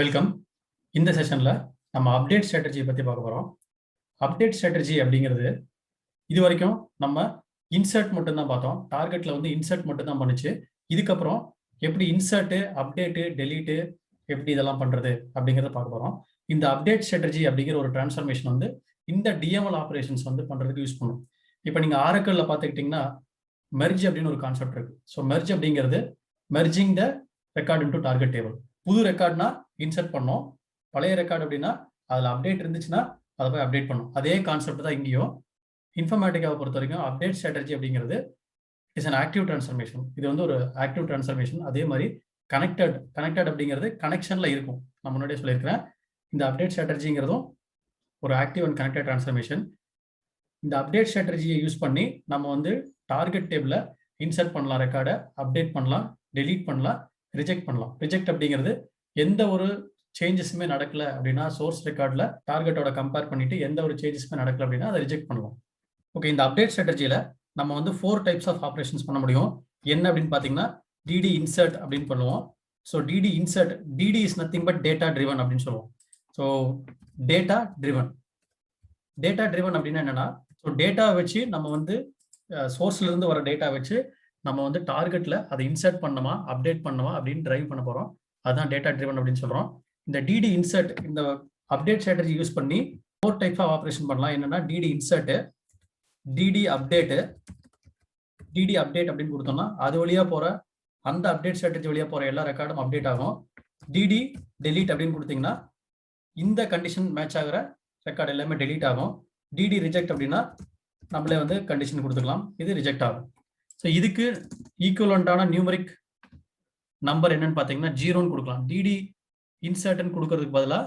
Welcome. இந்த செஷன்ல நம்ம update strategy பத்தி பார்க்க போறோம். அப்டேட் ஸ்ட்ராட்டஜி அப்படிங்கிறது இது வரைக்கும் நம்ம இன்சர்ட் மட்டும் தான் பார்த்தோம். டார்கெட்ல வந்து இன்சர்ட் மட்டும் தான் பண்ணுச்சு. இதுக்கப்புறம் எப்படி இன்சர்ட், அப்டேட், டெலீட் எப்படி இதெல்லாம் பண்றது அப்படிங்கறத பார்க்க போறோம். இந்த அப்டேட் ஸ்ட்ராட்டஜி அப்படிங்கிற ஒரு டிரான்ஸ்ஃபர்மேஷன் வந்து இந்த டிஎம்எல் ஆபரேஷன்ஸ் வந்து பண்றதுக்கு யூஸ் பண்ணும். இப்போ நீங்க ஆரக்கிள்ல பார்த்துக்கிட்டீங்கன்னா மெர்ஜ் அப்படின்னு ஒரு கான்செப்ட் இருக்கு. ஸோ மெர்ஜ் அப்படிங்கிறது merging the record into target table. புது ரெக்கார்ட்னா இன்சர்ட் பண்ணோம், பழைய ரெக்கார்டு அப்படின்னா அதில் அப்டேட் இருந்துச்சுன்னா அதை போய் அப்டேட் பண்ணும். அதே கான்செப்ட் தான் இங்கேயும். இன்ஃபர்மேட்டிக்காவை பொறுத்த வரைக்கும் அப்டேட் ஸ்ட்ராட்டஜி அப்படிங்கிறது இஸ் அன் ஆக்டிவ் டிரான்ஸ்ஃபர்மேஷன். இது வந்து ஒரு ஆக்டிவ் டிரான்ஸ்ஃபர்மேஷன். அதே மாதிரி கனெக்டட் அப்படிங்கிறது கனெக்ஷன்ல இருக்கும். நான் முன்னாடியே சொல்லியிருக்கிறேன். இந்த அப்டேட் ஸ்ட்ராட்டஜிங்கிறதும் ஒரு ஆக்டிவ் அண்ட் கனெக்டட் டிரான்ஸ்ஃபர்மேஷன். இந்த அப்டேட் ஸ்ட்ராட்டஜியை யூஸ் பண்ணி நம்ம வந்து டார்கெட் டேபிளில் இன்சர்ட் பண்ணலாம், ரெக்கார்டை அப்டேட் பண்ணலாம், டெலீட் பண்ணலாம், ரிஜெக்ட் பண்ணலாம். ரிஜெக்ட் அப்படிங்கிறது எந்த ஒரு சேஞ்சஸுமே நடக்கல அப்படின்னா சோர்ஸ் ரெக்கார்டில் டார்கெட்டோட கம்பேர் பண்ணிட்டு எந்த ஒரு சேஞ்சஸுமே நடக்கல அப்படின்னா அதை ரிஜெக்ட் பண்ணலாம். ஓகே, இந்த அப்டேட் ஸ்ட்ராட்டஜியில் நம்ம வந்து 4 டைப்ஸ் ஆஃப் ஆப்ரேஷன்ஸ் பண்ண முடியும். என்ன அப்படின்னு பார்த்தீங்கன்னா டிடி இன்சர்ட் அப்படின்னு பண்ணுவோம். So DD insert, DD is nothing but data driven அப்படின்னு சொல்லுவோம். ஸோ டேட்டா ட்ரிவன் அப்படின்னா என்னன்னா, ஸோ டேட்டா வச்சு நம்ம வந்து சோர்ஸ்ல இருந்து வர டேட்டா வச்சு நம்ம வந்து டார்கெட்ல அதை இன்சர்ட் பண்ணணுமா அப்டேட் பண்ணணுமா அப்படின்னு டிரைவ் பண்ண போறோம். அதுதான் டேட்டா ட்ரிவன் அப்படின்னு சொல்றோம். இந்த டிடி இன்சர்ட், இந்த அப்டேட் ஸ்ட்ராட்டஜி யூஸ் பண்ணி 4 டைப்ஸ் ஆஃப் ஆப்ரேஷன் பண்ணலாம். என்னன்னா டிடி இன்சர்ட், டிடி அப்டேட் அப்படின்னு கொடுத்தோம்னா அது வழியா போற அந்த அப்டேட் ஸ்ட்ராட்டஜி வழியா போற எல்லா ரெக்கார்டும் அப்டேட் ஆகும். டிடி டெலீட் அப்படின்னு கொடுத்தீங்கன்னா இந்த கண்டிஷன் மேட்ச் ஆகிற ரெக்கார்டு எல்லாமே டெலீட் ஆகும். டிடி ரிஜெக்ட் அப்படின்னா நம்மளே வந்து கண்டிஷன் கொடுத்துக்கலாம், இது ரிஜெக்ட் ஆகும். ஸோ இதுக்கு ஈக்குவலண்டான நியூமரிக் நம்பர் என்னன்னு பார்த்தீங்கன்னா 0ன்னு கொடுக்கலாம். டிடி இன்சர்ட்னு கொடுக்கறதுக்கு பதிலாக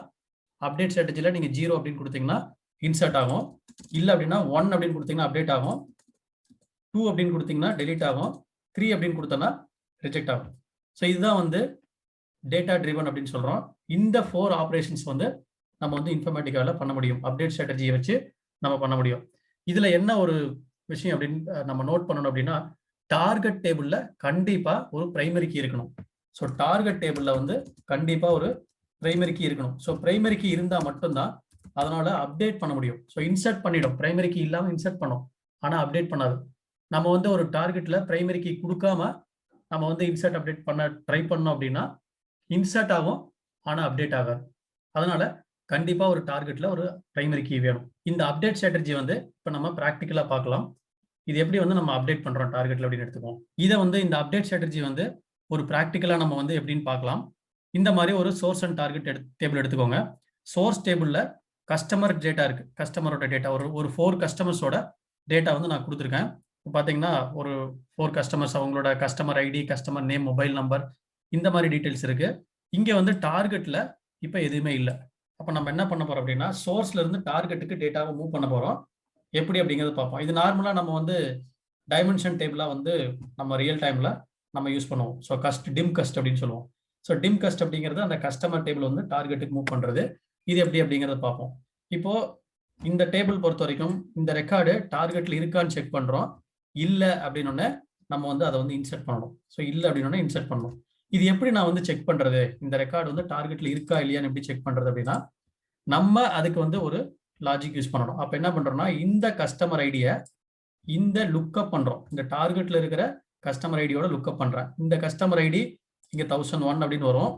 அப்டேட் ஸ்ட்ராட்டஜியில் நீங்கள் 0 அப்படின்னு கொடுத்தீங்கன்னா இன்சர்ட் ஆகும். இல்லை அப்படின்னா 1 அப்படின்னு கொடுத்தீங்கன்னா அப்டேட் ஆகும், 2 அப்படின்னு கொடுத்தீங்கன்னா டெலீட் ஆகும், 3 அப்படின்னு கொடுத்தோன்னா ரிஜெக்ட் ஆகும். ஸோ இதுதான் வந்து டேட்டா ட்ரிவன் அப்படின்னு சொல்கிறோம். இந்த 4 ஆப்ரேஷன்ஸ் வந்து நம்ம வந்து இன்ஃபர்மேட்டிக்காவில் பண்ண முடியும். அப்டேட் ஸ்ட்ராட்டஜியை வச்சு நம்ம பண்ண முடியும். இதில் என்ன ஒரு விஷயம் அப்படின்னு நம்ம நோட் பண்ணணும் அப்படின்னா, டார்கெட் டேபிளில் கண்டிப்பாக ஒரு பிரைமரி கீ இருக்கணும். ஸோ டார்கெட் டேபிளில் வந்து கண்டிப்பாக ஒரு பிரைமரி கீ இருக்கணும். ஸோ பிரைமரி கீ இருந்தால் மட்டும்தான் அதனால அப்டேட் பண்ண முடியும். ஸோ இன்சர்ட் பண்ணிடும், பிரைமரி கீ இல்லாமல் இன்சர்ட் பண்ணும், ஆனால் அப்டேட் பண்ணாது. நம்ம வந்து ஒரு டார்கெட்டில் பிரைமரி கீ கொடுக்காம நம்ம வந்து இன்சர்ட் அப்டேட் பண்ண ட்ரை பண்ணோம் அப்படின்னா இன்சர்ட் ஆகும், ஆனால் அப்டேட் ஆகாது. அதனால கண்டிப்பாக ஒரு டார்கெட்ல ஒரு பிரைமரி கீ வேணும். இந்த அப்டேட் ஸ்ட்ராட்டஜி வந்து இப்போ நம்ம ப்ராக்டிக்கலாக பார்க்கலாம். இது எப்படி வந்து நம்ம அப்டேட் பண்ணுறோம் டார்கெட்ல அப்படின்னு எடுத்துக்குவோம். இதை வந்து இந்த அப்டேட் ஸ்ட்ராட்டஜி வந்து ஒரு ப்ராக்டிக்கலாக நம்ம வந்து எப்படின்னு பார்க்கலாம். இந்த மாதிரி ஒரு சோர்ஸ் அண்ட் டார்கெட் டேபிள் எடுத்துக்கோங்க. சோர்ஸ் டேபிளில் கஸ்டமர் டேட்டா இருக்கு, கஸ்டமரோட டேட்டா ஒரு 4 கஸ்டமர்ஸோட டேட்டா வந்து நான் கொடுத்துருக்கேன். இப்போ பார்த்தீங்கன்னா ஒரு 4 கஸ்டமர்ஸ், அவங்களோட customer ID, customer name, mobile number, இந்த மாதிரி டீட்டெயில்ஸ் இருக்கு. இங்கே வந்து டார்கெட்ல இப்போ எதுவுமே இல்லை. அப்போ நம்ம என்ன பண்ண போறோம் அப்படின்னா சோர்ஸ்ல இருந்து டார்கெட்டுக்கு டேட்டாவை மூவ் பண்ண போறோம். எப்படி அப்படிங்கிறத பார்ப்போம். இது நார்மலா நம்ம வந்து டைமென்ஷன் டேபிளா வந்து நம்ம ரியல் டைம்ல நம்ம யூஸ் பண்ணுவோம். ஸோ டிம் கஸ்ட் அப்படின்னு சொல்லுவோம். ஸோ டிம் கஸ்ட் அப்படிங்கிறது அந்த கஸ்டமர் டேபிள் வந்து டார்கெட்டுக்கு மூவ் பண்றது. இது எப்படி அப்படிங்கிறத பார்ப்போம். இப்போ இந்த டேபிள் பொறுத்த வரைக்கும் இந்த ரெக்கார்டு டார்கெட்ல இருக்கான்னு செக் பண்றோம். இல்லை அப்படின்னு நம்ம வந்து அதை வந்து இன்சர்ட் பண்ணணும். ஸோ இல்லை அப்படின்னு இன்சர்ட் பண்ணணும். இது எப்படி நான் வந்து செக் பண்றது, இந்த ரெக்கார்டு வந்து டார்கெட்ல இருக்கா இல்லையான்னு எப்படி செக் பண்றது அப்படின்னா, நம்ம அதுக்கு வந்து ஒரு லாஜிக் யூஸ் பண்ணணும். அப்ப என்ன பண்றோம்னா இந்த கஸ்டமர் ஐடியை இந்த லுக்அப் பண்றோம். இந்த டார்கெட்ல இருக்கிற கஸ்டமர் ஐடியோட லுக்அப் பண்றேன். இந்த கஸ்டமர் ஐடி இங்க 1001 அப்படின்னு வரும்.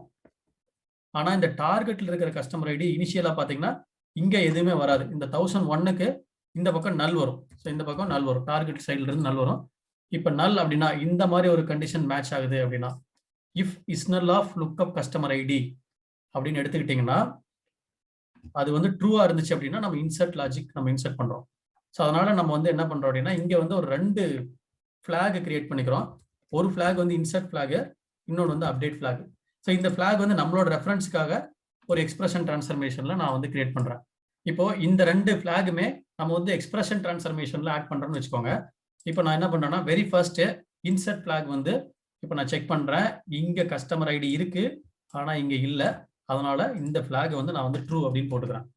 ஆனா இந்த டார்கெட்ல இருக்கிற கஸ்டமர் ஐடி இனிஷியலா பாத்தீங்கன்னா இங்க எதுவுமே வராது. இந்த 1001க்கு இந்த பக்கம் நல் வரும். ஸோ இந்த பக்கம் நல் வரும், டார்கெட் சைட்ல இருந்து நல் வரும். இப்ப நல் அப்படின்னா இந்த மாதிரி ஒரு கண்டிஷன் மேட்ச் ஆகுது அப்படின்னா if is null of lookup customer ID அப்படின்னு எடுத்துக்கிட்டீங்கன்னா அது வந்து ட்ரூவா இருந்துச்சு அப்படின்னா நம்ம இன்சர்ட் லாஜிக் நம்ம இன்சர்ட் பண்றோம். ஸோ அதனால நம்ம வந்து என்ன பண்றோம் அப்படின்னா இங்க வந்து ஒரு 2 ஃபிளாக் கிரியேட் பண்ணிக்கிறோம். ஒரு ஃபிளாக் வந்து இன்சர்ட் ஃபிளாக், இன்னொன்று வந்து அப்டேட் ஃபிளாக். ஸோ இந்த ஃபிளாக் வந்து நம்மளோட ரெஃபரன்ஸ்க்காக ஒரு எக்ஸ்பிரஷன் டிரான்ஸ்ஃபர்மேஷன்ல நான் வந்து கிரியேட் பண்றேன். இப்போ இந்த 2 ஃபிளாகுமே நம்ம வந்து எக்ஸ்பிரஷன் டிரான்ஸ்ஃபர்மேஷன்ல ஆட் பண்றோம்னு வச்சுக்கோங்க. இப்போ நான் என்ன பண்றேன்னா வெரி ஃபர்ஸ்ட் இன்சர்ட் ஃபிளாக் வந்து இப்போ நான் செக் பண்றேன், இங்க கஸ்டமர் ஐடி இருக்கு ஆனா இங்க இல்லை. அதனால இந்த ஃபிளாக் வந்து நான் வந்து ட்ரூ அப்படின்னு போட்டுக்கிறேன்.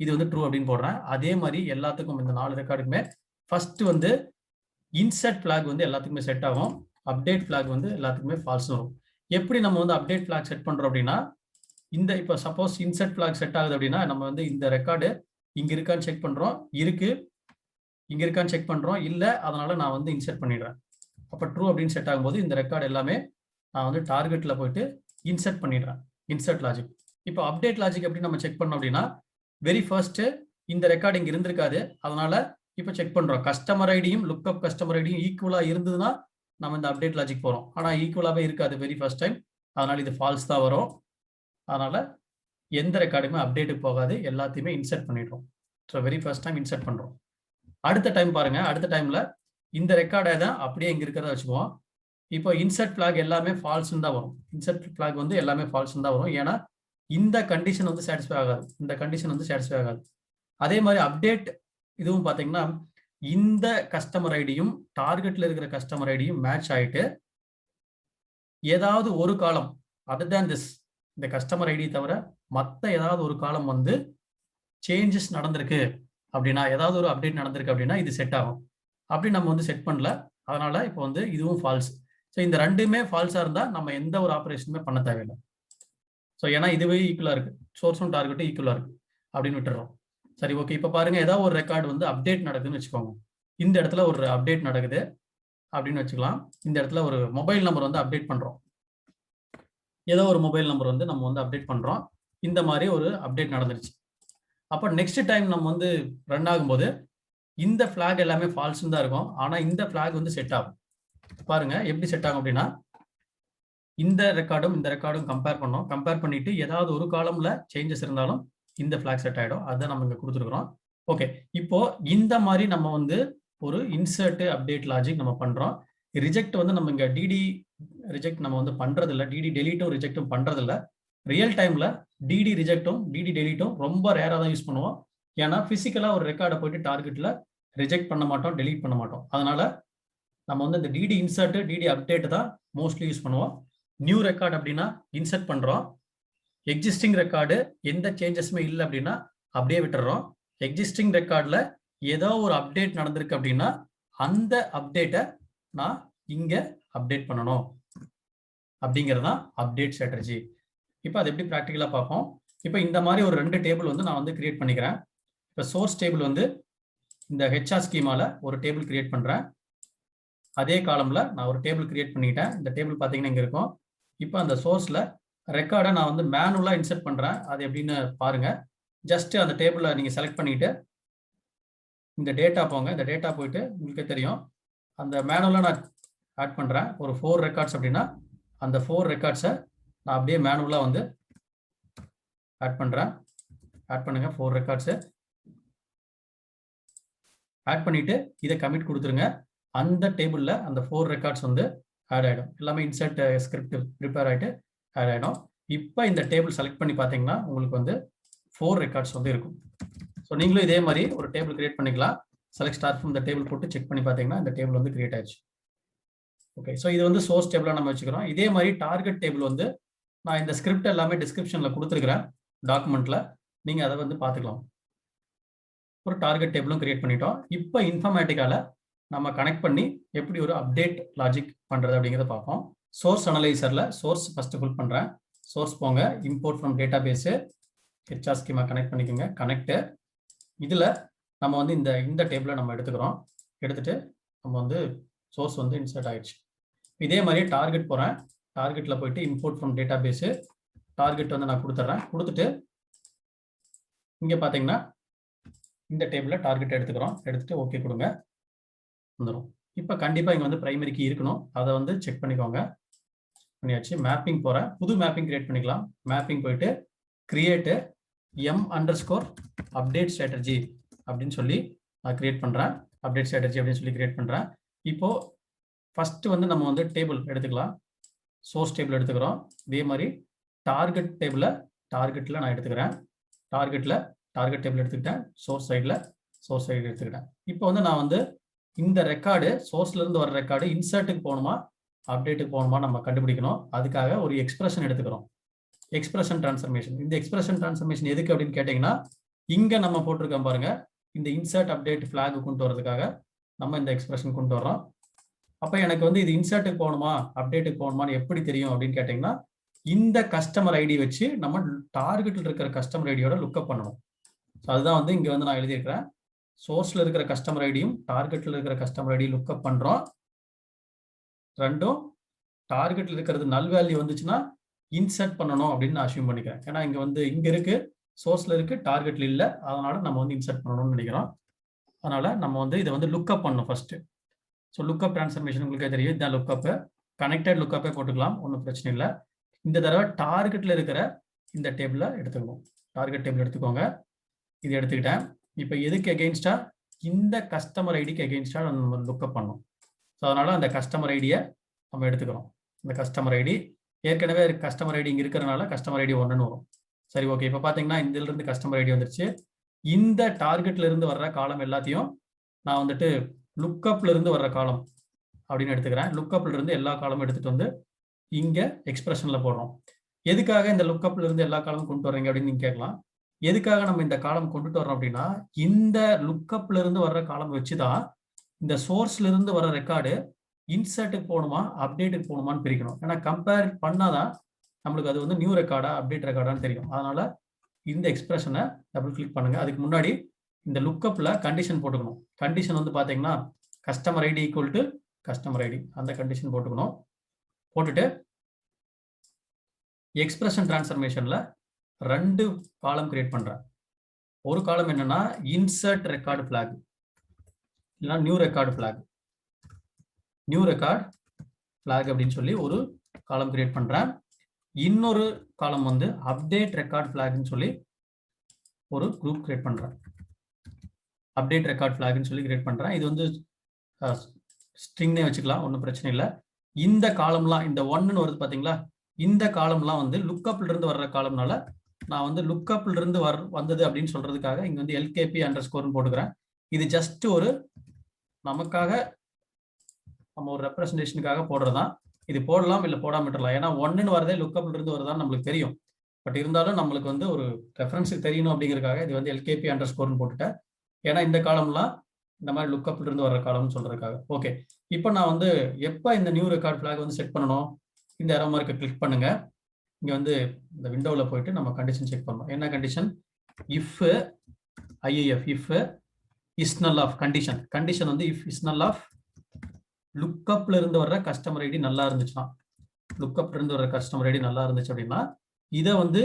இது வந்து ட்ரூ அப்படின்னு போடுறேன். அதே மாதிரி எல்லாத்துக்கும் இந்த 4 ரெக்கார்டுக்குமே ஃபர்ஸ்ட் வந்து இன்சர்ட் ஃபிளாக் வந்து எல்லாத்துக்குமே செட் ஆகும், அப்டேட் ஃபிளாக் வந்து எல்லாத்துக்குமே ஃபால்ஸ் வரும். எப்படி நம்ம வந்து அப்டேட் ஃபிளாக் செட் பண்றோம் அப்படின்னா இந்த இப்போ சப்போஸ் இன்சர்ட் ஃபிளாக் செட் ஆகுது அப்படின்னா நம்ம வந்து இந்த ரெக்கார்டு இங்க இருக்கான்னு செக் பண்றோம், இருக்கு இங்க இருக்கான்னு செக் பண்றோம், இல்ல அதனால நான் வந்து இன்சர்ட் பண்ணிடுறேன். அப்ப ட்ரூ அப்படின்னு செட் ஆகும்போது இந்த ரெக்கார்டு எல்லாமே நான் வந்து டார்கெட்ல போயிட்டு இன்சர்ட் பண்ணிடுறேன். Insert logic. இப்போ அப்டேட் லாஜிக் எப்படி நம்ம செக் பண்ணோம் அப்படின்னா வெரி ஃபர்ஸ்ட் இந்த ரெக்கார்டு இங்க இருந்திருக்காது, அதனால இப்போ செக் பண்றோம் கஸ்டமர் ஐடியும் லுக்அப் கஸ்டமர் ஐடியும் ஈக்குவலா இருந்ததுன்னா நம்ம இந்த அப்டேட் லாஜிக் போறோம். ஆனா ஈக்குவலாவே இருக்காது வெரி ஃபர்ஸ்ட் டைம், அதனால இது ஃபால்ஸ் தான் வரும். அதனால எந்த ரெக்கார்டுமே அப்டேட்டுக்கு போகாது, எல்லாத்தையுமே இன்சர்ட் பண்ணிடுறோம். So very first time insert பண்றோம். அடுத்த டைம் பாருங்க, அடுத்த டைம்ல இந்த ரெக்கார்டை தான் அப்படியே இங்க இருக்கிறத வச்சுக்குவோம். இப்போ இன்சர்ட் ஃபிளாக் எல்லாமே ஃபால்ஸ்ன்னு தான் வரும். இன்சர்ட் ஃபிளாக் வந்து எல்லாமே ஃபால்ஸ்ன்னு தான் வரும். ஏன்னா இந்த கண்டிஷன் வந்து சாட்டிஸ்ஃபை ஆகாது, இந்த கண்டிஷன் வந்து சாட்டிஸ்ஃபை ஆகாது. அதே மாதிரி அப்டேட் இதுவும் பார்த்தீங்கன்னா இந்த கஸ்டமர் ஐடியும் டார்கெட்ல இருக்கிற கஸ்டமர் ஐடியும் மேட்ச் ஆயிட்டு ஏதாவது ஒரு காலம் அதர் தேன் திஸ் இந்த கஸ்டமர் ஐடி தவிர மற்ற ஏதாவது ஒரு காலம் வந்து சேஞ்சஸ் நடந்திருக்கு அப்படின்னா, ஏதாவது ஒரு அப்டேட் நடந்திருக்கு அப்படின்னா இது செட் ஆகும். அப்படி நம்ம வந்து செட் பண்ணல, அதனால இப்போ வந்து இதுவும் ஃபால்ஸ். ஸோ இந்த ரெண்டுமே ஃபால்ஸா இருந்தா நம்ம எந்த ஒரு ஆப்ரேஷனுமே பண்ண தேவையில்லை. ஸோ ஏன்னா இதுவே ஈக்குவலா இருக்கு, சோர்ஸும் டார்கெட்டும் ஈக்குவலா இருக்கு அப்படின்னு விட்டுறோம். சரி, ஓகே. இப்போ பாருங்க, ஏதாவது ஒரு ரெக்கார்டு வந்து அப்டேட் நடக்குதுன்னு வச்சுக்கோங்க. இந்த இடத்துல ஒரு அப்டேட் நடக்குது அப்படின்னு வச்சுக்கலாம். இந்த இடத்துல ஒரு மொபைல் நம்பர் வந்து அப்டேட் பண்றோம். ஏதோ ஒரு மொபைல் நம்பர் வந்து நம்ம வந்து அப்டேட் பண்றோம். இந்த மாதிரி ஒரு அப்டேட் நடந்துருச்சு. அப்போ நெக்ஸ்ட் டைம் நம்ம வந்து ரன் ஆகும்போது இந்த ஃபிளாக் எல்லாமே ஃபால்ஸ்ன்னு தான் இருக்கும். ஆனா இந்த ஃபிளாக் வந்து செட் ஆகும். பாருங்க எப்படி செட் ஆகும் அப்படின்னா இந்த ரெக்கார்டும் கம்பேர் பண்ணோம். கம்பேர் பண்ணிட்டு ஏதாவது ஒரு காலம்ல சேஞ்சஸ் இருந்தாலும் இந்த ஃபிளாக் செட் ஆயிடும். அதை நம்ம இங்க கொடுத்துருக்கிறோம். ஓகே, இப்போ இந்த மாதிரி நம்ம வந்து ஒரு இன்சர்ட் அப்டேட் லாஜிக் நம்ம பண்றோம். ரிஜெக்ட் வந்து நம்ம இங்க டிடி ரிஜெக்ட் நம்ம வந்து பண்றது இல்லை, டிடி டெலீட்டும் ரிஜெக்டும் பண்றது இல்லை. ரியல் டைம்ல டிடி ரிஜெக்டும் டிடி டெலீட்டும் ரொம்ப ரேரா தான் யூஸ் பண்ணுவோம். ஏன்னா பிசிக்கலா ஒரு ரெக்கார்டை போயிட்டு டார்கெட்ல ரிஜெக்ட் பண்ண மாட்டோம், டெலீட் பண்ண மாட்டோம். அதனால நம்ம வந்து இந்த டிடி இன்சர்ட் டிடி அப்டேட் தான் மோஸ்ட்லி யூஸ் பண்ணுவோம். நியூ ரெக்கார்ட் அப்படின்னா இன்சர்ட் பண்றோம். எக்ஸிஸ்டிங் ரெக்கார்டு எந்த சேஞ்சஸுமே இல்லை அப்படின்னா அப்படியே விட்டுறோம். எக்ஸிஸ்டிங் ரெக்கார்ட்ல ஏதோ ஒரு அப்டேட் நடந்திருக்கு அப்படின்னா அந்த அப்டேட்டை நான் இங்க அப்டேட் பண்ணணும் அப்படிங்கிறதான் அப்டேட் ஸ்ட்ராட்டஜி. இப்போ அது எப்படி ப்ராக்டிக்கலா பார்ப்போம். இப்போ இந்த மாதிரி ஒரு 2 டேபிள் வந்து நான் வந்து கிரியேட் பண்ணிக்கிறேன். இப்போ சோர்ஸ் டேபிள் வந்து இந்த ஹெச்ஆர் ஸ்கீமால ஒரு டேபிள் கிரியேட் பண்றேன். அதே காலம்ல நான் ஒரு டேபிள் கிரியேட் பண்ணிட்டேன். இந்த டேபிள் பார்த்தீங்கன்னா இங்க இருக்கும். இப்போ அந்த சோர்ஸ்ல ரெக்கார்டை நான் வந்து மேனுவலா இன்சர்ட் பண்றேன். அது எப்படின்னு பாருங்க. ஜஸ்ட் அந்த டேபிளை நீங்க செலக்ட் பண்ணிட்டு இந்த டேட்டா போங்க. இந்த டேட்டா போயிட்டு உங்களுக்கே தெரியும், அந்த மேனுவலா நான் ஆட் பண்றேன். ஒரு 4 ரெக்கார்ட்ஸ் அப்படின்னா அந்த 4 ரெக்கார்ட்ஸை நான் அப்படியே மேனுவலா வந்து ஆட் பண்றேன். ஆட் பண்ணுங்க 4 ரெக்கார்ட்ஸ். ஆட் பண்ணிட்டு இதை கமிட் கொடுத்துருங்க. அந்த டேபிள்ல அந்த 4 ரெக்கார்ட்ஸ் வந்து ஆட் ஆயிடும். எல்லாமே இன்சர்ட் ஸ்கிரிப்ட் ப்ரிப்பேர் ஆயிட்டு ஆட் ஆயிடும். இப்போ இந்த டேபிள் செலக்ட் பண்ணி பார்த்தீங்கன்னா உங்களுக்கு வந்து 4 ரெக்கார்ட்ஸ் வந்து இருக்கும். ஸோ நீங்களும் இதே மாதிரி ஒரு டேபிள் கிரியேட் பண்ணிக்கலாம். செலக்ட் ஸ்டார் ஃப்ரம் இந்த டேபிள் போட்டு செக் பண்ணி பார்த்தீங்கன்னா இந்த டேபிள் வந்து கிரியேட் ஆயிடுச்சு. ஓகே, ஸோ இது வந்து சோர்ஸ் டேபிளா நம்ம வச்சுக்கிறோம். இதே மாதிரி டார்கெட் டேபிள் வந்து நான் இந்த ஸ்கிரிப்ட் எல்லாமே டிஸ்கிரிப்ஷன்ல கொடுத்துருக்கிறேன் டாக்குமெண்ட்ல, நீங்க அதை வந்து பார்த்துக்கலாம். ஒரு டார்கெட் டேபிளும் கிரியேட் பண்ணிட்டோம். இப்போ இன்ஃபர்மேட்டிக்கால நம்ம கனெக்ட் பண்ணி எப்படி ஒரு அப்டேட் லாஜிக் பண்றது அப்படிங்கிறத பார்ப்போம். சோர்ஸ் அனலைசர்ல சோர்ஸ் ஃபர்ஸ்ட் ஃபுல் பண்றேன். சோர்ஸ் போங்க, import from database, HR schema connect பண்ணிக்கோங்க. கனெக்ட் இதுல நம்ம வந்து இந்த டேபிளை நம்ம எடுத்துக்கிறோம். எடுத்துட்டு நம்ம வந்து சோர்ஸ் வந்து இன்சர்ட் ஆயிடுச்சு. இதே மாதிரி டார்கெட் போறேன். டார்கெட்ல போயிட்டு import from database, target வந்து நான் கொடுத்துட்றேன். கொடுத்துட்டு இங்க பாத்தீங்கன்னா இந்த டேபிள்ல டார்கெட் எடுத்துக்கிறோம். எடுத்துட்டு ஓகே கொடுங்க, வந்துடும். இப்போ கண்டிப்பா இங்க வந்து பிரைமரி கீ இருக்கணும், அதை வந்து செக் பண்ணிக்கோங்க. பண்ணியாச்சு. மேப்பிங் போறேன், புது மேப்பிங் கிரியேட் பண்ணிக்கலாம். மேப்பிங் போயிட்டு கிரியேட் m_underscore அப்டேட் ஸ்ட்ராட்டஜி அப்படின்னு சொல்லி நான் கிரியேட் பண்றேன். அப்டேட் ஸ்ட்ராட்டஜி அப்படின்னு சொல்லி கிரியேட் பண்றேன். இப்போ ஃபர்ஸ்ட் வந்து நம்ம வந்து டேபிள் எடுத்துக்கலாம். சோர்ஸ் டேபிள் எடுத்துக்கிறோம். இதே மாதிரி டார்கெட் டேபிள டார்கெட்ல நான் எடுத்துக்கிறேன். டார்கெட் டேபிள் எடுத்துக்கிட்டேன். சோர்ஸ் சைடு எடுத்துக்கிட்டேன். இப்போ வந்து நான் வந்து இந்த ரெக்கார்டு சோர்ஸ்ல இருந்து வர ரெக்கார்டு இன்சர்ட்டுக்கு போகணுமா அப்டேட்டுக்கு போகணுமா நம்ம கண்டுபிடிக்கணும். அதுக்காக ஒரு எக்ஸ்பிரஷன் எடுத்துக்கிறோம். Expression transformation. இந்த எக்ஸ்பிரஷன் டிரான்ஸ்ஃபர்மேஷன் எதுக்கு அப்படின்னு கேட்டீங்கன்னா, இங்க நம்ம போட்டிருக்கோம் பாருங்க, இந்த இன்சர்ட் அப்டேட் ஃபிளாக் கொண்டு வரதுக்காக நம்ம இந்த எக்ஸ்பிரஷன் கொண்டு வர்றோம். அப்ப எனக்கு வந்து இது இன்சர்ட்டுக்கு போகணுமா அப்டேட்டுக்கு போகணுமான்னு எப்படி தெரியும் அப்படின்னு கேட்டீங்கன்னா, இந்த கஸ்டமர் ஐடி வச்சு நம்ம டார்கெட்டில் இருக்கிற கஸ்டமர் ஐடியோட லுக்அப் பண்ணணும். ஸோ அதுதான் வந்து இங்கே வந்து நான் எழுதியிருக்கிறேன். சோர்ஸில் இருக்கிற கஸ்டமர் ஐடியும் டார்கெட்டில் இருக்கிற கஸ்டமர் ஐடியும் லுக்அப் பண்ணுறோம். ரெண்டும் டார்கெட்டில் இருக்கிறது நல் வேல்யூ வந்துச்சுன்னா இன்சர்ட் பண்ணணும் அப்படின்னு நான் அசியூம் பண்ணிக்கிறேன். ஏன்னா இங்கே வந்து இங்கே இருக்கு, சோர்ஸில் இருக்கு, டார்கெட்டில் இல்லை, அதனால நம்ம வந்து இன்சர்ட் பண்ணணும்னு நினைக்கிறோம். அதனால நம்ம வந்து இதை வந்து லுக்அப் பண்ணணும் ஃபர்ஸ்ட். ஸோ லுக்அப் டிரான்ஸ்ஃபர்மேஷன் உங்களுக்கே தெரியும், இதுதான் லுக்அப்பு. கனெக்டட் லுக்கப்பே போட்டுக்கலாம், ஒன்றும் பிரச்சனை இல்லை. இந்த தடவை டார்கெட்டில் இருக்கிற இந்த டேபிளை எடுத்துக்கணும். டார்கெட் டேபிள் எடுத்துக்கோங்க. இது எடுத்துக்கிட்டேன். இப்போ எதுக்கு எகெயின்ஸ்டா? இந்த கஸ்டமர் ஐடிக்கு எகெயின்ஸ்டா நம்ம லுக்அப் பண்ணணும். ஸோ அதனால அந்த கஸ்டமர் ஐடியை நம்ம எடுத்துக்கிறோம். இந்த கஸ்டமர் ஐடி ஏற்கனவே கஸ்டமர் ஐடி இங்கே இருக்கிறனால கஸ்டமர் ஐடி 1ன்னு வரும். சரி, ஓகே. இப்போ பார்த்தீங்கன்னா இதிலிருந்து கஸ்டமர் ஐடி வந்துருச்சு. இந்த டார்கெட்ல இருந்து வர்ற காலம் எல்லாத்தையும் நான் வந்துட்டு லுக்கப்ல இருந்து வர்ற காலம் அப்படின்னு எடுத்துக்கிறேன். லுக்கப்ல இருந்து எல்லா காலமும் எடுத்துட்டு வந்து இங்க எக்ஸ்பிரஷன்ல போடுறோம். எதுக்காக இந்த லுக்கப்ல இருந்து எல்லா காலமும் கொண்டு வர்றீங்க அப்படின்னு நீங்க கேட்கலாம். எதுக்காக நம்ம இந்த காலம் கொண்டுட்டு வர்றோம் அப்படின்னா, இந்த லுக்கப்ல இருந்து வர்ற காலம் வச்சுதான் இந்த சோர்ஸ்ல இருந்து வர ரெக்கார்டு இன்சர்ட்டுக்கு போகணுமா அப்டேட்டுக்கு போகணுமான்னு பிரிக்கணும். ஏன்னா கம்பேர் பண்ணாதான் நம்மளுக்கு அது வந்து நியூ ரெக்கார்டா அப்டேட் ரெக்கார்டான்னு தெரியும். அதனால இந்த எக்ஸ்பிரஷனை டபுள் கிளிக் பண்ணுங்க. அதுக்கு முன்னாடி இந்த லுக்கப்ல கண்டிஷன் போட்டுக்கணும். கண்டிஷன் வந்து பாத்தீங்கன்னா customer ID equal to customer ID, அந்த கண்டிஷன் போட்டுக்கணும். போட்டுட்டு எக்ஸ்பிரஷன் டிரான்ஸ்ஃபர்மேஷன்ல 2 காலம் கிரியேட் பண்றேன். ஒரு காலம் என்னன்னா இன்சர்ட் ரெக்கார்டு பிளாக், இல்லைன்னா new record flag. New record flag அப்படின்னு சொல்லி ஒரு காலம் கிரியேட் பண்றேன். இன்னொரு காலம் வந்து அப்டேட் ரெக்கார்ட் பிளாக்னு சொல்லி ஒரு குரூப் கிரியேட் பண்றேன். அப்டேட் ரெக்கார்ட் பிளாக்னு சொல்லி கிரியேட் பண்றேன். இது வந்து ஸ்ட்ரிங்னே வச்சுக்கலாம், ஒன்றும் பிரச்சனை இல்லை. இந்த காலம்லாம் இந்த 1ன்னு வருது பாத்தீங்களா, இந்த காலம்லாம் வந்து லுக்கப்ல இருந்து வர்ற காலம்னால நான் வந்து லுக்கப்ல இருந்து வந்தது அப்படின்னு சொல்றதுக்காக இங்க வந்து எல்கேபி அண்டர்ஸ்கோர்னு போட்டுக்கிறேன். இது ஜஸ்ட் ஒரு நமக்காக நம்ம ஒரு ரெப்ரஸன்டேஷனுக்காக போடுறதுதான். இது போடலாம் இல்லை போடாம விட்டுறலாம். ஏன்னா 1ன்னு வரதே லுக்கப்ல இருந்து வருதான்னு நம்மளுக்கு தெரியும். பட் இருந்தாலும் நம்மளுக்கு வந்து ஒரு ரெஃபரன்ஸுக்கு தெரியணும் அப்படிங்கிறதுக்காக இது வந்து எல்கேபி அண்டர்ஸ்கோர்னு போட்டுட்டேன். ஏன்னா இந்த காலம்லாம் இந்த மாதிரி லுக்கப்ல இருந்து வர்ற காலம்னு சொல்றதுக்காக. ஓகே, இப்போ நான் வந்து எப்போ இந்த நியூ ரெக்கார்ட் ஃபிளாக் வந்து செட் பண்ணணும்? இந்த ஏரோ மார்க்கை கிளிக் பண்ணுங்க. இங்க வந்து இந்த விண்டோவில் போயிட்டு நம்ம கண்டிஷன் செக் பண்ணணும். என்ன condition? If IF if is null of condition. Condition வந்து இஃப் இஸ் நல் ஆஃப் லுக்கப்ல இருந்து வர்ற கஸ்டமர் ஐடி நல்லா இருந்துச்சுன்னா, லுக்கப்ல இருந்து வர்ற கஸ்டமர் ஐடி நல்லா இருந்துச்சு அப்படின்னா இதை வந்து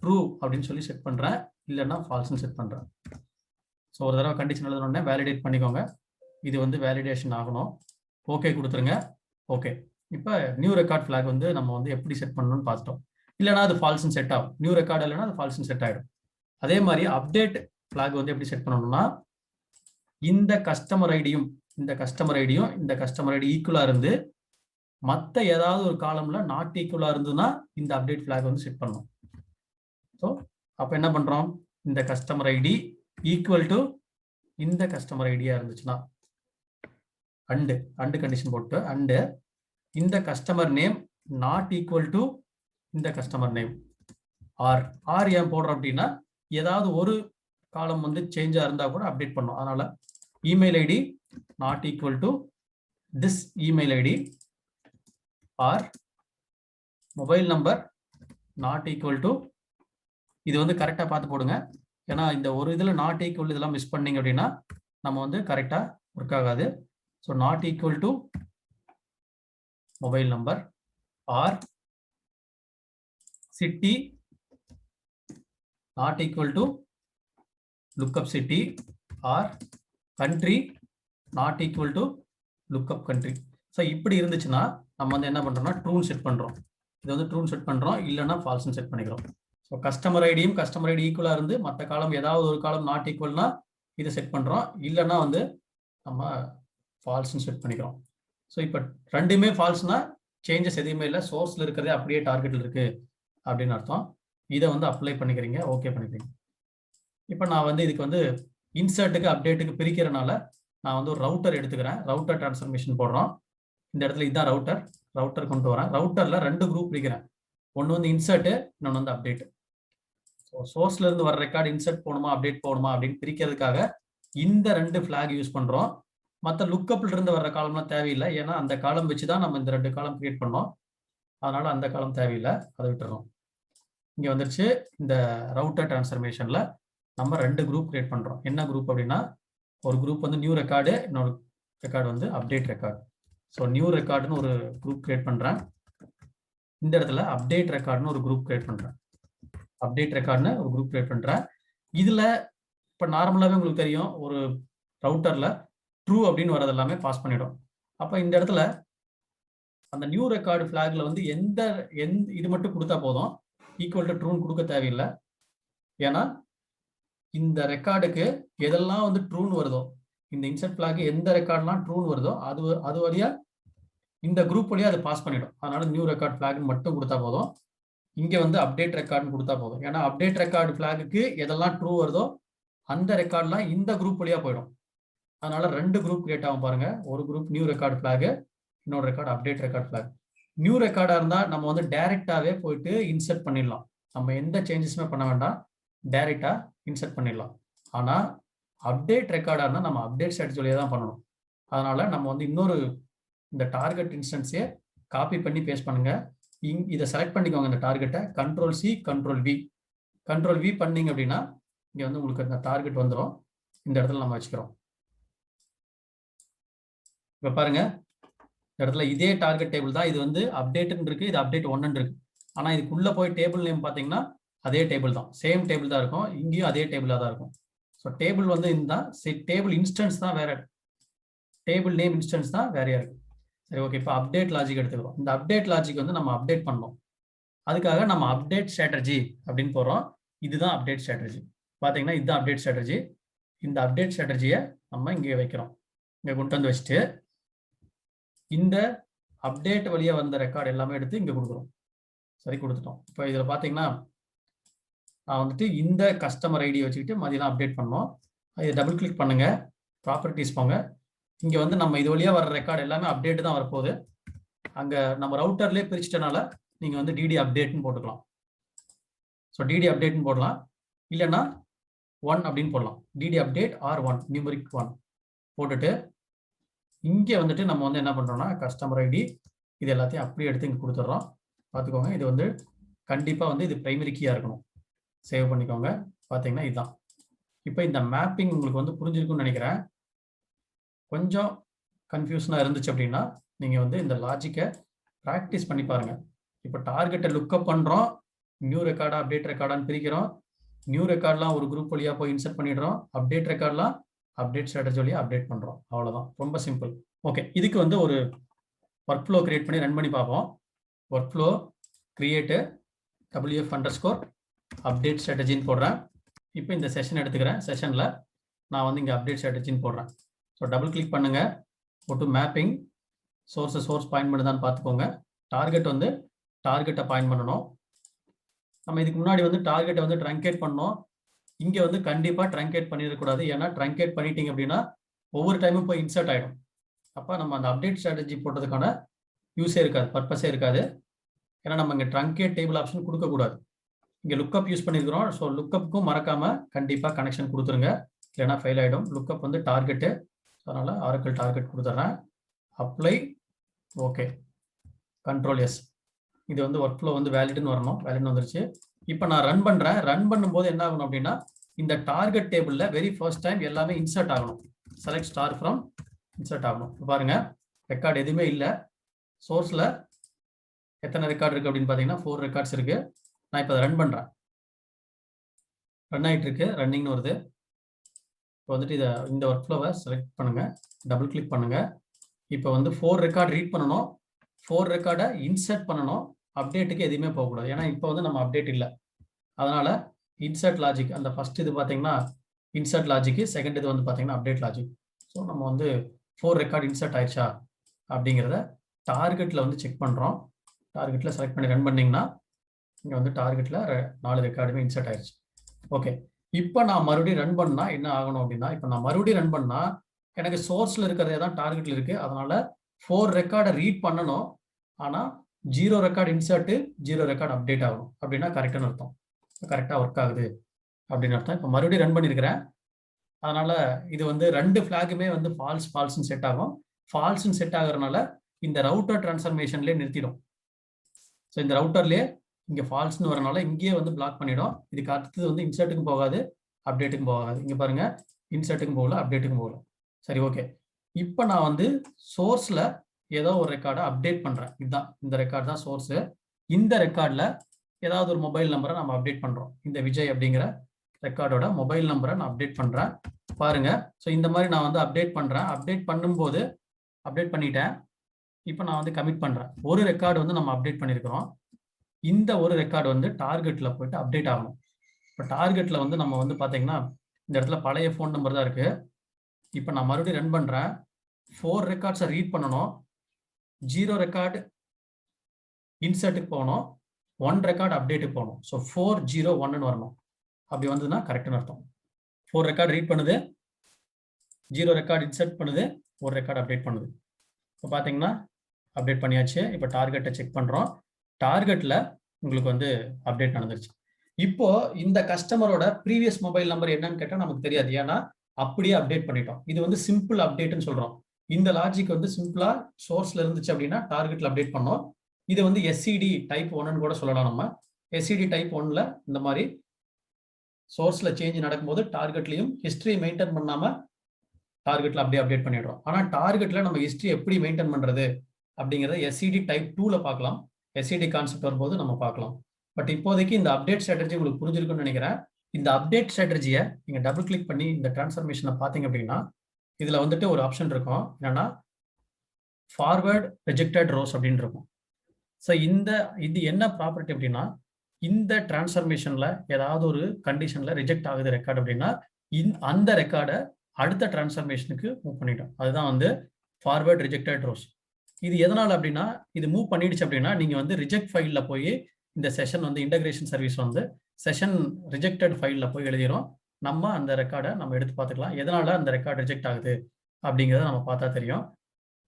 ட்ரூ அப்படின்னு சொல்லி செட் பண்றேன், இல்லைன்னா ஃபால்ஸ்ன்னு செட் பண்றேன். ஸோ ஒரு தடவை கண்டிஷன் எழுதணுன்னே வேலிடேட் பண்ணிக்கோங்க. இது வந்து வேலிடேஷன் ஆகணும். ஓகே கொடுத்துருங்க. ஓகே, இப்போ நியூ ரெக்கார்ட் ஃபிளாக் வந்து நம்ம வந்து எப்படி செட் பண்ணணும்னு பார்த்துட்டோம். இல்லைனா அது ஃபால்ஸ்ன்னு செட் ஆகும். நியூ ரெக்கார்டு இல்லைனா அது ஃபால்ஸ்ன்னு செட் ஆகிடும். அதே மாதிரி அப்டேட் ஃபிளாக் வந்து எப்படி செட் பண்ணணும்னா, இந்த கஸ்டமர் ஐடியும் இந்த கஸ்டமர் ஐடியும் இந்த கஸ்டமர் ஐடி ஈக்குவலா இருந்து மற்ற ஏதாவது ஒரு காலம்ல நாட் ஈக்குவலா இருந்ததுன்னா இந்த அப்டேட் ஃபிளாக் வந்து செட் பண்ணணும். ஸோ அப்போ என்ன பண்றோம்? இந்த கஸ்டமர் ஐடி ஈக்குவல் டு இந்த கஸ்டமர் ஐடியா இருந்துச்சுன்னா அண்டு கண்டிஷன் போட்டு அண்டு இந்த customer name not equal to இந்த கஸ்டமர் நேம் ஆர் ஏன் போடுறோம் அப்படின்னா ஏதாவது ஒரு காலம் வந்து சேஞ்சா இருந்தா கூட அப்டேட் பண்ணும். அதனால email ID not equal to this email ID or mobile number not equal to, இது வந்து கரெக்டா பார்த்து போடுங்க. ஏன்னா இந்த ஒரு இதுல நாட் ஈக்குவல் இதெல்லாம் மிஸ் பண்ணீங்க அப்படின்னா நம்ம வந்து கரெக்டா ஒர்க் ஆகாது. So not equal to mobile number or city not equal to lookup city or country not equal to lookup country. So இப்படி இருந்துச்சுன்னா நம்ம வந்து என்ன பண்றோம்னா ட்ரூன்னு செட் பண்றோம். இது வந்து ட்ரூன்னு செட் பண்றோம், இல்லைன்னா ஃபால்ஸ்ன்னு செட் பண்ணிக்கிறோம். ஸோ கஸ்டமர் ஐடியும் கஸ்டமர் ஐடி ஈக்குவலா இருந்து மற்ற காலம் ஏதாவது ஒரு காலம் நாட் ஈக்குவல்னா இதை செட் பண்றோம், இல்லைன்னா வந்து நம்ம ஃபால்ஸ்ன்னு செட் பண்ணிக்கிறோம். ஸோ இப்போ ரெண்டுமே ஃபால்ஸ்னா சேஞ்சஸ் எதுவுமே இல்லை, சோர்ஸ்ல இருக்கிறதே அப்படியே டார்கெட்ல இருக்கு அப்படின்னு அர்த்தம். இதை வந்து அப்ளை பண்ணிக்கிறீங்க, ஓகே பண்ணிக்கிறீங்க. இப்போ நான் வந்து இதுக்கு வந்து இன்சர்ட்டுக்கு அப்டேட்டுக்கு பிரிக்கிறனால நான் வந்து ஒரு ரவுட்டர் எடுத்துக்கிறேன். ரவுட்டர் டிரான்ஸ்ஃபர்மேஷன் போடுறோம். இந்த இடத்துல இதுதான் ரவுட்டர் கொண்டு வரேன். ரவுட்டர்ல 2 குரூப் பிரிக்கிறேன். ஒன்று வந்து இன்சர்ட், இன்னொன்று வந்து அப்டேட். ஸோ சோர்ஸ்ல இருந்து வர ரெக்கார்டு இன்சர்ட் போகணுமா அப்டேட் போகணுமா அப்படின்னு பிரிக்கிறதுக்காக இந்த 2 ஃபிளாக் யூஸ் பண்றோம். மற்ற லுக்கப்ல இருந்து வர்ற காலம்லாம் தேவையில்லை, ஏன்னா அந்த காலம் வச்சுதான் நம்ம இந்த 2 காலம் கிரியேட் பண்ணோம். அதனால அந்த காலம் தேவையில்லை, அதை விட்டுறோம். இங்கே வந்துருச்சு. இந்த ரவுட்டர் டிரான்ஸ்ஃபர்மேஷனில் நம்ம 2 குரூப் கிரியேட் பண்ணுறோம். என்ன குரூப் அப்படின்னா, ஒரு குரூப் வந்து நியூ ரெக்கார்டு, இன்னொரு ரெக்கார்டு வந்து அப்டேட் ரெக்கார்டு. ஸோ நியூ ரெக்கார்டுன்னு ஒரு குரூப் கிரியேட் பண்ணுறேன். இந்த இடத்துல அப்டேட் ரெக்கார்டுன்னு ஒரு குரூப் கிரியேட் பண்ணுறேன். அப்டேட் ரெக்கார்டுன்னு ஒரு குரூப் கிரியேட் பண்ணுறேன். இதில் இப்போ நார்மலாகவே உங்களுக்கு தெரியும், ஒரு ரவுட்டரில் ட்ரூ அப்படின்னு வரது எல்லாமே பாஸ் பண்ணிடும். அப்போ இந்த இடத்துல அந்த நியூ ரெக்கார்டு ஃபிளாக்ல வந்து எந்த இது மட்டும் கொடுத்தா போதும், ஈக்குவல் டு ட்ரூன்னு கொடுக்க தேவையில்லை. ஏன்னா இந்த ரெக்கார்டுக்கு எதெல்லாம் வந்து ட்ரூன்னு வருதோ, இந்த இன்செர்ட் ஃபிளாக் எந்த ரெக்கார்ட்லாம் ட்ரூன்னு வருதோ அது வழியா இந்த குரூப் வழியா அது பாஸ் பண்ணிடும். அதனால நியூ ரெக்கார்ட் ஃபிளாக்னு மட்டும் கொடுத்தா போதும். இங்க வந்து அப்டேட் ரெக்கார்ட்னு கொடுத்தா போதும். ஏன்னா அப்டேட் ரெக்கார்டு ஃபிளாகுக்கு எதெல்லாம் ட்ரூ வருதோ அந்த ரெக்கார்ட்லாம் இந்த குரூப் வழியா போயிடும். அதனால 2 குரூப் கிரியேட் ஆகும் பாருங்க. ஒரு குரூப் நியூ ரெக்கார்ட் ஃபிளாக், இன்னொரு record update record flag. New ரெக்கார்டா இருந்தா நம்ம வந்து டைரக்டாவே போயிட்டு இன்சர்ட் பண்ணிடலாம். நம்ம எந்த சேஞ்சஸுமே பண்ண வேண்டாம், டைரக்டா இன்சர்ட் பண்ணிடலாம். ஆனா அப்டேட் ரெக்கார்டா இருந்தா நம்ம அப்டேட் ஸ்ட்ராட்டஜி வழியா தான் பண்ணணும். அதனால நம்ம வந்து இன்னொரு இந்த டார்கெட் இன்ஸ்டன்ஸே காப்பி பண்ணி பேஸ்ட் பண்ணுங்க. இதை செலக்ட் பண்ணிக்கோங்க. இந்த டார்கெட்டை கண்ட்ரோல்-C கண்ட்ரோல்-V கண்ட்ரோல்-V பண்ணீங்க அப்படின்னா இங்க வந்து உங்களுக்கு இந்த டார்கெட் வந்துடும். இந்த இடத்துல நம்ம வச்சுக்கிறோம். இப்ப பாருங்க, இந்த இடத்துல இதே டார்கெட் டேபிள் தான். இது வந்து அப்டேட்னு இருக்கு, இது அப்டேட் 1 இருக்கு. ஆனா இதுக்குள்ள போய் டேபிள் நேம் பாத்தீங்கன்னா அதே டேபிள் தான், சேம் டேபிள் தான் இருக்கும். இங்கேயும் அதே டேபிளா தான் இருக்கும். ஸோ டேபிள் வந்து இந்த டேபிள் இன்ஸ்டன்ஸ் தான் வேற, டேபிள் நேம் இன்ஸ்டன்ஸ் தான் வேறையா இருக்கு. சரி, ஓகே. இப்போ அப்டேட் லாஜிக் எடுத்துக்கிறோம். இந்த அப்டேட் லாஜிக் வந்து நம்ம அப்டேட் பண்ணோம். அதுக்காக நம்ம அப்டேட் ஸ்ட்ராட்டஜி அப்படின்னு போறோம். இதுதான் அப்டேட் ஸ்ட்ராட்டஜி. பாத்தீங்கன்னா இதுதான் அப்டேட் ஸ்ட்ராட்டஜி. இந்த அப்டேட் ஸ்ட்ராட்டஜியை நம்ம இங்கே வைக்கிறோம். இங்க கொண்டு வந்து வச்சுட்டு இந்த அப்டேட் வழியா வந்த ரெக்கார்டு எல்லாமே எடுத்து இங்க கொடுக்குறோம். சரி, கொடுத்துட்டோம். இப்போ இதுல பாத்தீங்கன்னா நான் வந்துட்டு இந்த கஸ்டமர் ஐடி வச்சுக்கிட்டு மதியம் அப்டேட் பண்ணோம். இதை டபுள் கிளிக் பண்ணுங்க, ப்ராப்பர்ட்டிஸ் போங்க. இங்க வந்து நம்ம இது வழியா வர ரெக்கார்டு எல்லாமே அப்டேட் தான் வரப்போகுது. அங்க நம்ம ரவுட்டர்லயே பிரிச்சிட்டனால நீங்க வந்து டிடி அப்டேட்னு போட்டுக்கலாம். ஸோ டிடி அப்டேட்னு போடலாம், இல்லைன்னா 1 அப்படின்னு போடலாம். டிடி அப்டேட் ஆர் 1 நியூமரிக் 1 போட்டுட்டு இங்கே வந்துட்டு நம்ம வந்து என்ன பண்றோம்னா கஸ்டமர் ஐடி இது எல்லாத்தையும் அப்படியே எடுத்து இங்க கொடுத்துட்றோம். பார்த்துக்கோங்க, இது வந்து கண்டிப்பா வந்து இது பிரைமரி கீயா இருக்கணும். சேவ் பண்ணிக்கோங்க. பார்த்தீங்கன்னா இதுதான். இப்போ இந்த மேப்பிங் உங்களுக்கு வந்து புரிஞ்சிருக்கும்னு நினைக்கிறேன். கொஞ்சம் கன்ஃபியூஷனாக இருந்துச்சு அப்படின்னா நீங்கள் வந்து இந்த லாஜிக்கை ப்ராக்டிஸ் பண்ணி பாருங்க. இப்போ டார்கெட்டை லுக்கப் பண்ணுறோம், நியூ ரெக்கார்டா அப்டேட் ரெக்கார்டான்னு பிரிக்கிறோம். நியூ ரெக்கார்ட்லாம் ஒரு குரூப் வழியாக போய் இன்சர்ட் பண்ணிடுறோம். அப்டேட் ரெக்கார்ட்லாம் அப்டேட் ஸ்ட்ராட்டஜி வழியாக அப்டேட் பண்ணுறோம். அவ்வளோதான், ரொம்ப சிம்பிள். ஓகே, இதுக்கு வந்து ஒரு ஒர்க் ஃப்ளோ கிரியேட் பண்ணி ரன் பண்ணி பார்ப்போம். Work flow create WF _ update ஸ்ட்ராட்டஜின்னு போடுறேன். இப்போ இந்த செஷன் எடுத்துக்கிறேன். செஷனில் நான் வந்து இங்கே அப்டேட் ஸ்ட்ராட்டஜின்னு போடுறேன். ஸோ டபுள் கிளிக் பண்ணுங்க, போட்டு மேப்பிங் சோர்ஸ் பாயிண்ட் பண்ணுதான்னு பார்த்துக்கோங்க. டார்கெட் வந்து டார்கெட்டை பாயிண்ட் பண்ணணும். நம்ம இதுக்கு முன்னாடி வந்து டார்கெட்டை வந்து ட்ரங்கேட் பண்ணோம். இங்கே வந்து கண்டிப்பாக ட்ரங்கேட் பண்ணிடக்கூடாது. ஏன்னா ட்ரங்கேட் பண்ணிட்டீங்க அப்படின்னா ஒவ்வொரு டைமும் போய் இன்சர்ட் ஆகிடும். அப்போ நம்ம அந்த அப்டேட் ஸ்ட்ராட்டஜி போட்டதுக்கான யூஸே இருக்காது, பர்பஸே இருக்காது. ஏன்னா நம்ம இங்கே ட்ரங்கேட் டேபிள் ஆப்ஷன் கொடுக்கக்கூடாது. இங்கே லுக்கப் யூஸ் பண்ணியிருக்கிறோம். ஸோ லுக்கப்புக்கும் மறக்காம கண்டிப்பாக கனெக்ஷன் கொடுத்துருங்க, இல்லைன்னா ஃபெயில் ஆகிடும். லுக்கப் வந்து டார்கெட்டு, அதனால ஆரக்கிள் டார்கெட் கொடுத்துட்றேன். Apply, okay, control. இது வந்து ஒர்க் ஃப்ளோ வந்து வேலிட்னு வரணும். வேலிட்னு வந்துருச்சு. இப்போ நான் ரன் பண்ணுறேன். ரன் பண்ணும்போது என்ன ஆகணும் அப்படின்னா இந்த டார்கெட் டேபிளில் வெரி ஃபர்ஸ்ட் டைம் எல்லாமே இன்சர்ட் ஆகணும். செலக்ட் ஸ்டார் ஃப்ரம் இன்சர்ட் ஆகணும். பாருங்க, ரெக்கார்டு எதுவுமே இல்லை. சோர்ஸில் எத்தனை ரெக்கார்டு இருக்குது அப்படின்னு பார்த்தீங்கன்னா 4 ரெக்கார்ட்ஸ் இருக்குது. நான் இப்போ அதை ரன் பண்ணுறேன். ரன் ஆகிட்டு இருக்கு, ரன்னிங்னு வருது. இப்போ வந்துட்டு இந்த ஒர்க் ஃப்ளோவை செலக்ட் பண்ணுங்க, டபுள் கிளிக் பண்ணுங்க. இப்போ வந்து 4 ரெக்கார்டு ரீட் பண்ணணும், 4 ரெக்கார்டை இன்சர்ட் பண்ணணும். அப்டேட்டுக்கு எதுவுமே போகக்கூடாது, ஏன்னா இப்போ வந்து நம்ம அப்டேட் இல்லை. அதனால இன்சர்ட் லாஜிக், அந்த ஃபர்ஸ்ட் இது பார்த்தீங்கன்னா இன்சர்ட் லாஜிக்கு, செகண்ட் இது வந்து பார்த்தீங்கன்னா அப்டேட் லாஜிக். ஸோ நம்ம வந்து 4 ரெக்கார்டு இன்சர்ட் ஆயிடுச்சா அப்படிங்கிறத டார்கெட்டில் வந்து செக் பண்ணுறோம். டார்கெட்டில் செலக்ட் பண்ணி ரன் பண்ணிங்கன்னா இங்கே வந்து டார்கெட்டில் 4 ரெக்கார்டுமே இன்சர்ட் ஆயிடுச்சு. ஓகே, இப்போ நான் மறுபடியும் ரன் பண்ணா என்ன ஆகணும் அப்படின்னா, இப்போ நான் மறுபடியும் ரன் பண்ணா எனக்கு சோர்ஸில் இருக்கிறதே தான் டார்கெட்டில் இருக்குது. அதனால 4 ரெக்கார்டை ரீட் பண்ணணும், ஆனால் 0 ரெக்கார்டு இன்சர்ட்டு 0 ரெக்கார்டு அப்டேட் ஆகணும். அப்படின்னா கரெக்டான அர்த்தம், கரெக்டாக ஒர்க் ஆகுது அப்படின்னு அர்த்தம். இப்போ மறுபடியும் ரன் பண்ணியிருக்கிறேன். அதனால இது வந்து 2 ஃபிளாகுமே வந்து ஃபால்ஸ்னு செட் ஆகும். ஃபால்ஸ்னு செட் ஆகுறதுனால இந்த ரவுட்டர் டிரான்ஸ்ஃபர்மேஷன்லேயே நிறுத்திடும். ஸோ இந்த ரவுட்டர்லேயே இங்கே ஃபால்ஸ்னு வரனால இங்கேயே வந்து பிளாக் பண்ணிடும். இதுக்கு அடுத்தது வந்து இன்சர்ட்டுக்கும் போகாது, அப்டேட்டுக்கும் போகாது. இங்கே பாருங்க, இன்சர்ட்டுக்கும் போகல, அப்டேட்டுக்கும் போகல. சரி, ஓகே. இப்போ நான் வந்து சோர்ஸில் ஏதோ ஒரு ரெக்கார்டை அப்டேட் பண்ணுறேன். இதுதான், இந்த ரெக்கார்ட் தான் சோர்ஸு. இந்த ரெக்கார்டில் ஏதாவது ஒரு மொபைல் நம்பரை நம்ம அப்டேட் பண்ணுறோம். இந்த விஜய் அப்படிங்கிற ரெக்கார்டோட மொபைல் நம்பரை நான் அப்டேட் பண்ணுறேன். பாருங்க, ஸோ இந்த மாதிரி நான் வந்து அப்டேட் பண்ணுறேன். அப்டேட் பண்ணும்போது அப்டேட் பண்ணிட்டேன். இப்போ நான் வந்து கமிட் பண்ணுறேன். ஒரு ரெக்கார்டு வந்து நம்ம அப்டேட் பண்ணியிருக்கிறோம். இந்த ஒரு ரெக்கார்டு வந்து டார்கெட்டில் போயிட்டு அப்டேட் ஆகணும். இப்போ டார்கெட்டில் வந்து நம்ம வந்து பார்த்தீங்கன்னா இந்த இடத்துல பழைய ஃபோன் நம்பர் தான் இருக்குது. இப்போ நான் மறுபடியும் ரன் பண்ணுறேன். 4 ரெக்கார்ட்ஸை ரீட் பண்ணணும். 0 ரெக்கார்டு இன்சர்ட்டுக்கு போகணும். 1 ரெக்கார்டு அப்டேட்டுக்கு போகணும். ஸோ 401ன்னு வரணும். அப்படி வந்ததுன்னா கரெக்டுன்னு அர்த்தம். 4 ரெக்கார்டு ரீட் பண்ணுது, 0 ரெக்கார்டு இன்சர்ட் பண்ணுது, 1 ரெக்கார்டு அப்டேட் பண்ணுது. இப்போ பார்த்தீங்கன்னா அப்டேட் பண்ணியாச்சு. இப்போ டார்கெட்டை செக் பண்ணுறோம். டார்கெட்டில் உங்களுக்கு வந்து அப்டேட் நடந்துருச்சு. இப்போ இந்த கஸ்டமரோட ப்ரீவியஸ் மொபைல் நம்பர் என்னன்னு கேட்டால் நமக்கு தெரியாது. ஏன்னா அப்படியே அப்டேட் பண்ணிட்டோம். இது வந்து சிம்பிள் அப்டேட்னு சொல்கிறோம். இந்த லாஜிக் வந்து சிம்பிளா சோர்ஸ்ல இருந்துச்சு அப்படின்னா டார்கெட்ல அப்டேட் பண்ணோம். இது வந்து எஸ்சிடி டைப் 1ன்னு கூட சொல்லலாம். நம்ம எஸ்சிடி டைப் 1ல இந்த மாதிரி சோர்ஸ்ல சேஞ்ச் நடக்கும்போது டார்கெட்லயும் ஹிஸ்டரி மெயின்டைன் பண்ணாம டார்கெட்ல அப்படியே அப்டேட் பண்ணிடுறோம். ஆனா டார்கெட்ல நம்ம ஹிஸ்டரி எப்படி மெயின்டைன் பண்றது அப்படிங்கறத எஸ்சிடி டைப் 2ல பார்க்கலாம். எஸ்சிடி கான்செப்ட் வரும்போது நம்ம பார்க்கலாம். பட் இப்போதைக்கு இந்த அப்டேட் ஸ்ட்ராட்டஜி உங்களுக்கு புரிஞ்சிருக்கும்னு நினைக்கிறேன். இந்த அப்டேட் ஸ்ட்ராட்டஜியை நீங்க டபுள் கிளிக் பண்ணி இந்த டிரான்ஸ்ஃபர்மேஷனை பார்த்தீங்க அப்படின்னா இதுல வந்துட்டு ஒரு ஆப்ஷன் இருக்கும். என்னன்னா ஃபார்வர்ட் ரிஜெக்டட் ரோஸ் அப்படின்னு இருக்கும். ஸோ இது என்ன ப்ராப்பர்ட்டி அப்படின்னா இந்த டிரான்ஸ்ஃபர்மேஷன்ல ஏதாவது ஒரு கண்டிஷன்ல ரிஜெக்ட் ஆகுது ரெக்கார்டு அப்படின்னா அந்த ரெக்கார்டை அடுத்த டிரான்ஸ்ஃபர்மேஷனுக்கு மூவ் பண்ணிட்டோம். அதுதான் வந்து ஃபார்வர்ட் ரிஜெக்டட் ரோஸ். இது எதனால அப்படின்னா இது மூவ் பண்ணிடுச்சு அப்படின்னா நீங்க வந்து ரிஜெக்ட் ஃபைல்ல போய் இந்த செஷன் வந்து இன்டகிரேஷன் சர்வீஸ் வந்து செஷன் ரிஜெக்டட் ஃபைல்ல போய் எழுதிரும். நம்ம அந்த ரெக்கார்டை நம்ம எடுத்து பார்த்துக்கலாம். எதனால அந்த ரெக்கார்டு ரிஜெக்ட் ஆகுது அப்படிங்கிறத நம்ம பார்த்தா தெரியும்.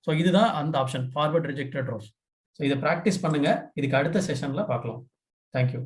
ஸோ இதுதான் அந்த option forward rejected rose. So இதை ப்ராக்டிஸ் பண்ணுங்க. இதுக்கு அடுத்த செஷன்ல பார்க்கலாம். தேங்க்யூ.